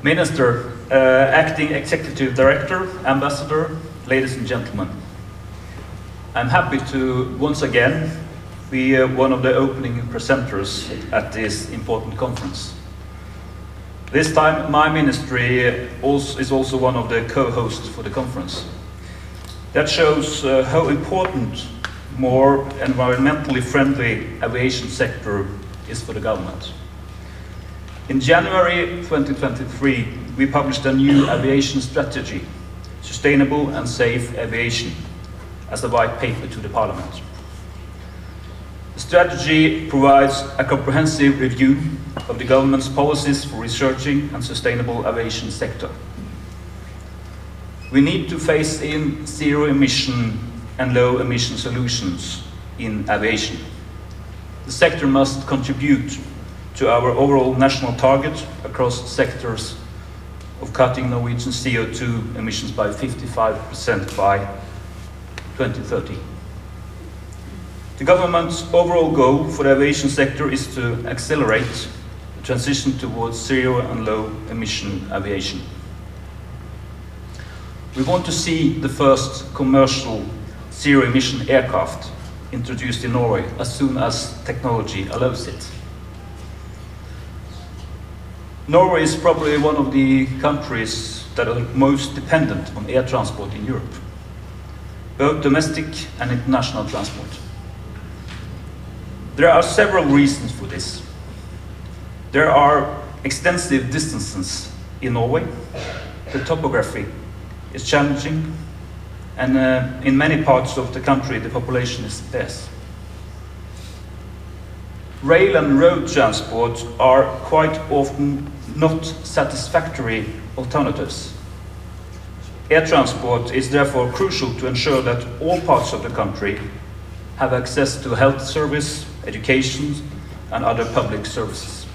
Minister, Acting Executive Director, Ambassador, ladies and gentlemen. I'm happy to once again be one of the opening presenters at this important conference. This time my ministry is also one of the co-hosts for the conference. That shows how important more environmentally friendly aviation sector is for the government. In January 2023, we published a new aviation strategy, Sustainable and Safe Aviation, as a white paper to the Parliament. The strategy provides a comprehensive review of the government's policies for researching and sustainable aviation sector. We need to phase in zero emission and low emission solutions in aviation. The sector must contribute to our overall national target across sectors of cutting Norwegian CO2 emissions by 55% by 2030. The government's overall goal for the aviation sector is to accelerate the transition towards zero and low emission aviation. We want to see the first commercial zero emission aircraft introduced in Norway as soon as technology allows it. Norway is probably one of the countries that are most dependent on air transport in Europe, both domestic and international transport. There are several reasons for this. There are extensive distances in Norway, the topography is challenging, and in many parts of the country the population is sparse. Rail and road transport are quite often not satisfactory alternatives. Air transport is therefore crucial to ensure that all parts of the country have access to health service, education, and other public services.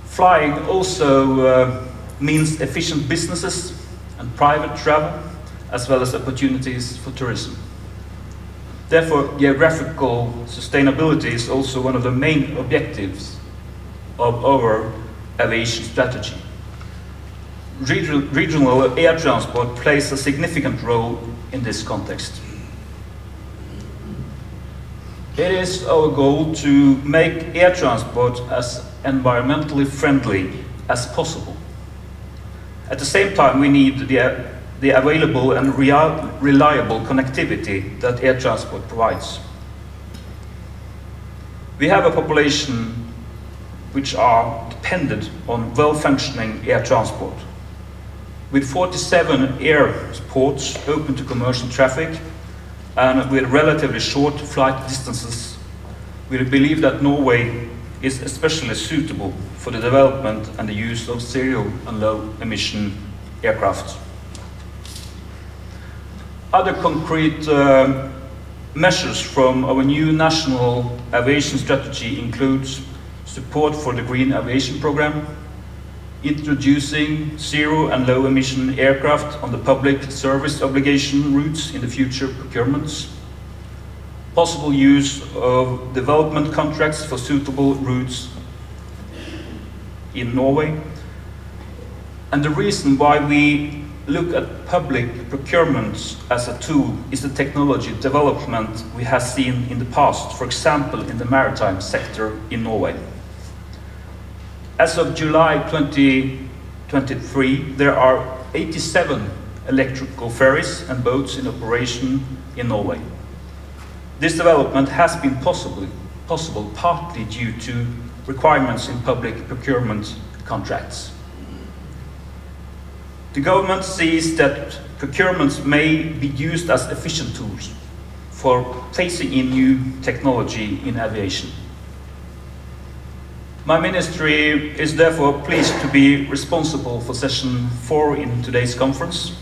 Flying also means efficient businesses and private travel, as well as opportunities for tourism. Therefore, geographical sustainability is also one of the main objectives of our aviation strategy. Regional air transport plays a significant role in this context. It is our goal to make air transport as environmentally friendly as possible. At the same time, we need the available and reliable connectivity that air transport provides. We have a population which are dependent on well-functioning air transport. With 47 airports open to commercial traffic and with relatively short flight distances, we believe that Norway is especially suitable for the development and the use of zero and low emission aircraft. Other concrete measures from our new national aviation strategy includes support for the Green Aviation Program, introducing zero and low emission aircraft on the public service obligation routes in the future procurements, possible use of development contracts for suitable routes in Norway. And the reason why we look at public procurements as a tool is the technology development we have seen in the past, for example, in the maritime sector in Norway. As of July 2023, there are 87 electrical ferries and boats in operation in Norway. This development has been possible partly due to requirements in public procurement contracts. The government sees that procurements may be used as efficient tools for phasing in new technology in aviation. My ministry is therefore pleased to be responsible for session 4 in today's conference.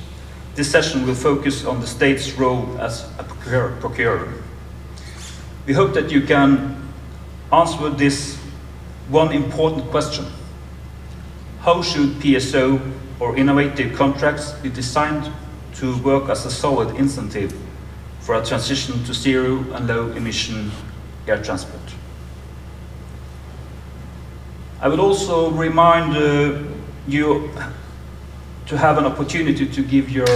This session will focus on the state's role as a procurer. We hope that you can answer this one important question. How should PSO or innovative contracts be designed to work as a solid incentive for a transition to zero and low emission air transport? I would also remind you to have an opportunity to give your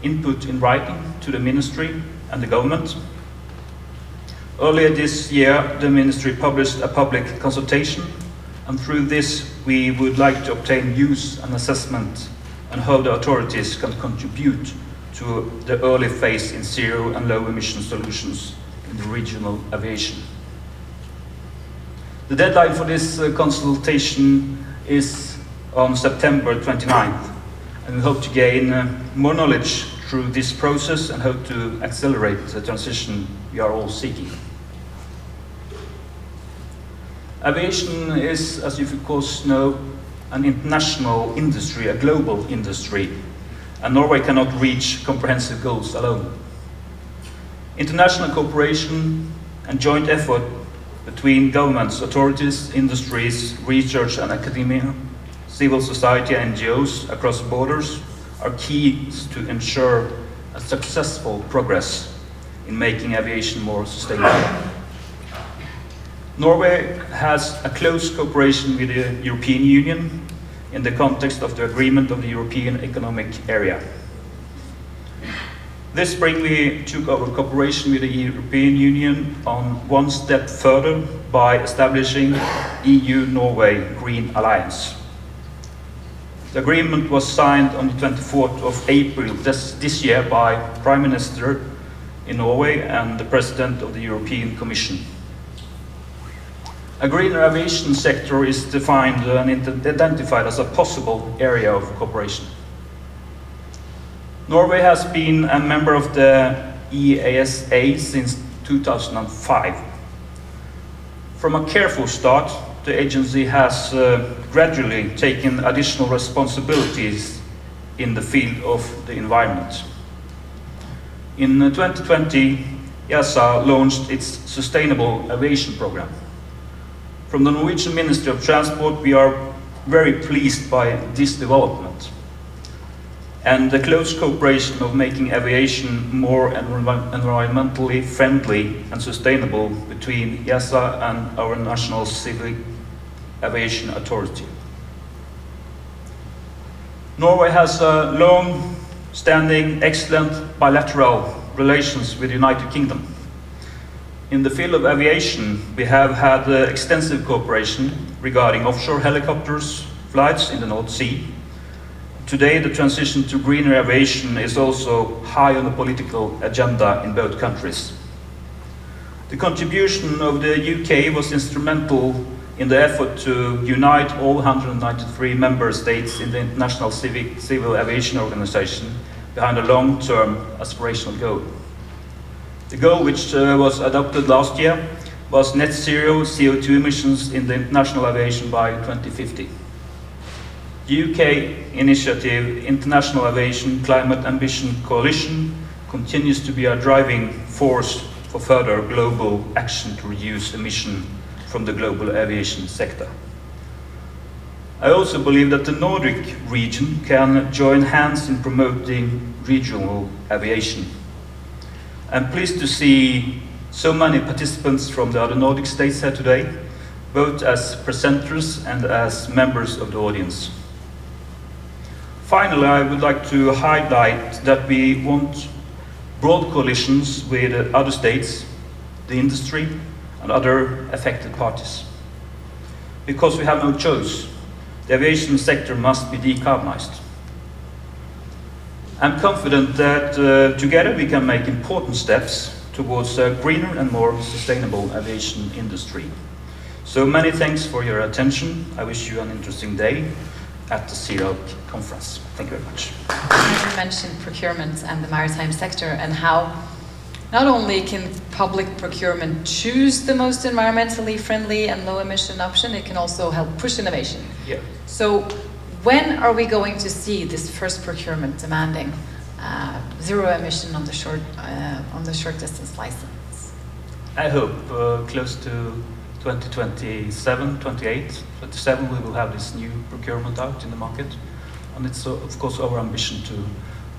input in writing to the ministry and the government. Earlier this year, the ministry published a public consultation, and through this we would like to obtain views and assessment on how the authorities can contribute to the early phase in zero and low emission solutions in the regional aviation. The deadline for this consultation is on September 29th, and we hope to gain more knowledge through this process and hope to accelerate the transition we are all seeking. Aviation is, as you of course know, an international industry, a global industry, and Norway cannot reach comprehensive goals alone. International cooperation and joint effort between governments, authorities, industries, research and academia, civil society and NGOs across borders are keys to ensure a successful progress in making aviation more sustainable. Norway has a close cooperation with the European Union in the context of the agreement of the European Economic Area. This spring we took our cooperation with the European Union on one step further by establishing EU-Norway Green Alliance. The agreement was signed on the 24th of April this year by Prime Minister in Norway and the President of the European Commission. A greener aviation sector is defined and identified as a possible area of cooperation. Norway has been a member of the EASA since 2005. From a careful start, the agency has gradually taken additional responsibilities in the field of the environment. In 2020, EASA launched its Sustainable Aviation Program. From the Norwegian Ministry of Transport, we are very pleased by this development and the close cooperation of making aviation more environmentally friendly and sustainable between EASA and our National Civil Aviation Authority. Norway has long-standing, excellent bilateral relations with the United Kingdom. In the field of aviation, we have had extensive cooperation regarding offshore helicopters, flights in the North Sea. Today, the transition to greener aviation is also high on the political agenda in both countries. The contribution of the UK was instrumental in the effort to unite all 193 member states in the International Civil Aviation Organization behind a long-term aspirational goal. The goal, which was adopted last year, was net zero CO2 emissions in the international aviation by 2050. The UK initiative, International Aviation Climate Ambition Coalition, continues to be a driving force for further global action to reduce emission from the global aviation sector. I also believe that the Nordic region can join hands in promoting regional aviation. I'm pleased to see so many participants from the other Nordic states here today, both as presenters and as members of the audience. Finally, I would like to highlight that we want broad coalitions with other states, the industry, and other affected parties. Because we have no choice, the aviation sector must be decarbonized. I'm confident that together we can make important steps towards a greener and more sustainable aviation industry. So many thanks for your attention. I wish you an interesting day at the ZERAC conference. Thank you very much. You mentioned procurement and the maritime sector and how not only can public procurement choose the most environmentally friendly and low emission option, it can also help push innovation. Yeah. So when are we going to see this first procurement demanding zero emission on the short distance license? I hope close to 2027, 28, 27 we will have this new procurement out in the market, and it's of course our ambition to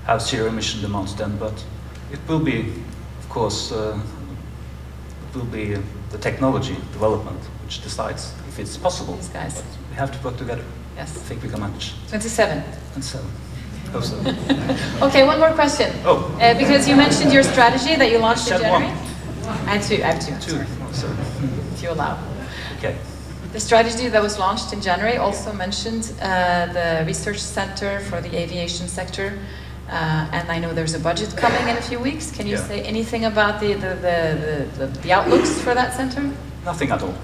have zero emission demands then, but it will be of course it will be the technology development which decides if it's possible. These guys. We have to work together. Yes. I think we can manage. 27. And so, hope so. Okay, one more question. Oh. Because you mentioned your strategy that you launched in Said January. one. I have two. Two. Sorry. Oh, sorry. If you allow. Okay. The strategy that was launched in January also mentioned the research center for the aviation sector. And I know there's a budget coming in a few weeks. Can you say anything about the outlooks for that center? Nothing at all.